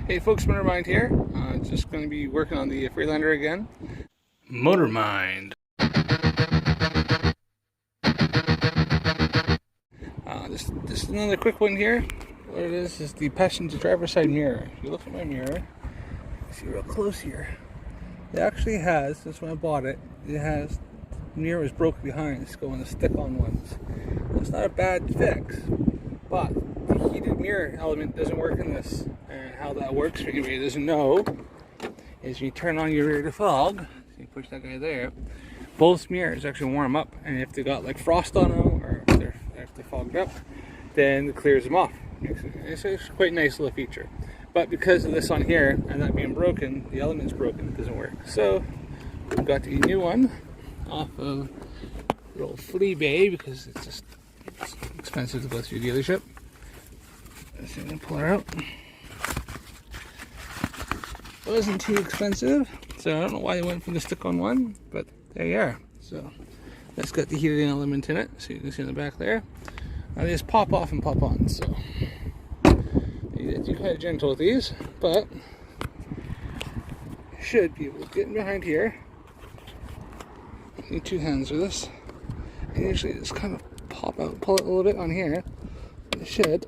Hey folks, Motormind here. Just going to be working on the Freelander again. Motormind. Just another quick one here. What it is the passenger driver's side mirror. If you look at my mirror, see real close here. It actually has, that's when I bought it, it has, the mirror was broken behind. It's going to stick-on ones. It's not a bad fix, but the heated mirror element doesn't work in this. And how that works, for anybody who doesn't know, is you turn on your rear defog, so you push that guy there, both mirrors actually warm up, and if they got like frost on them, or if they're fogged up, then it clears them off. It's a quite nice little feature. But because of this on here, and that being broken, the element's broken, it doesn't work. So, we've got the new one off of the old flea bay, because it's expensive to go through the dealership. Let's see if I can pull her out. It wasn't too expensive, so I don't know why they went for the stick-on one, but there you are. So that's got the heated element in it, so you can see in the back there. Now they just pop off and pop on, so you kind of gentle with these, but you should be able to get in behind here. You need two hands for this, and usually just kind of pop out, pull it a little bit on here, and it should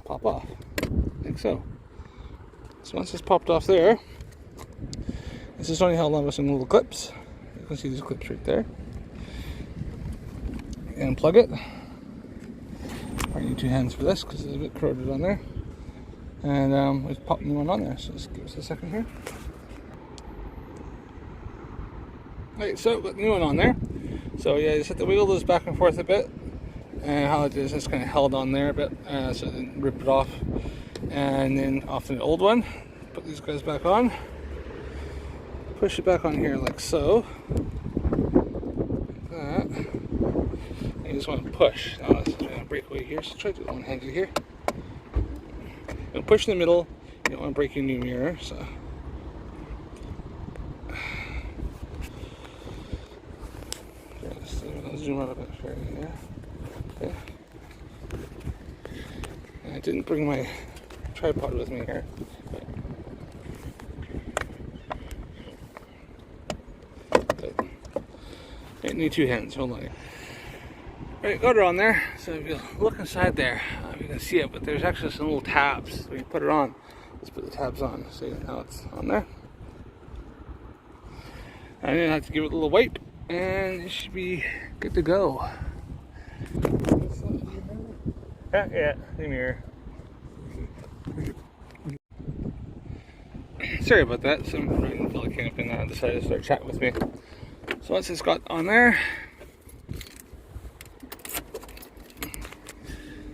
pop off, like so. So once it's popped off there, this is only held on with some little clips. You can see these clips right there. And plug it. I need two hands for this because it's a bit corroded on there. And we've popped the new one on there, so just give us a second here. Alright, so got the new one on there. So yeah, just have to wiggle those back and forth a bit. And how it is, it's kind of held on there a bit, so it didn't rip it off. And then off the old one, put these guys back on, push it back on here like so, like that, and you just want to push. Now this is going to break away here, so try to do it one-handed here. You push in the middle, you don't want to break your new mirror, so. I'll zoom out a bit further here. Okay. I didn't bring my tripod with me here. But I need two hands, hold on. Alright, got her on there. So if you look inside there, you can see it, but there's actually some little tabs. When you put it on, let's put the tabs on. See how it's on there. And then I have to give it a little wipe, and it should be good to go. Yeah, the mirror. Sorry about that, some random fella came up and decided to start chatting with me. So once it's got on there,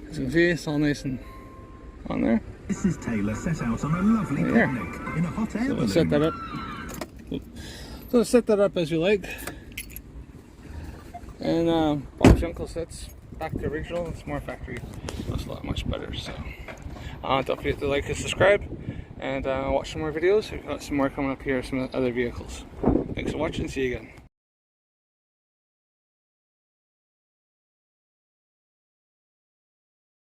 as you can see, it's all nice and on there. Mrs. Taylor set out on a lovely picnic in a hot air balloon. So let's set that up. So set that up as you like. And Bob's Uncle sets back to original. It's more factory. It's a lot much better. So don't forget to like and subscribe, and watch some more videos. We've got some more coming up here, some other vehicles. Thanks for watching. See you again.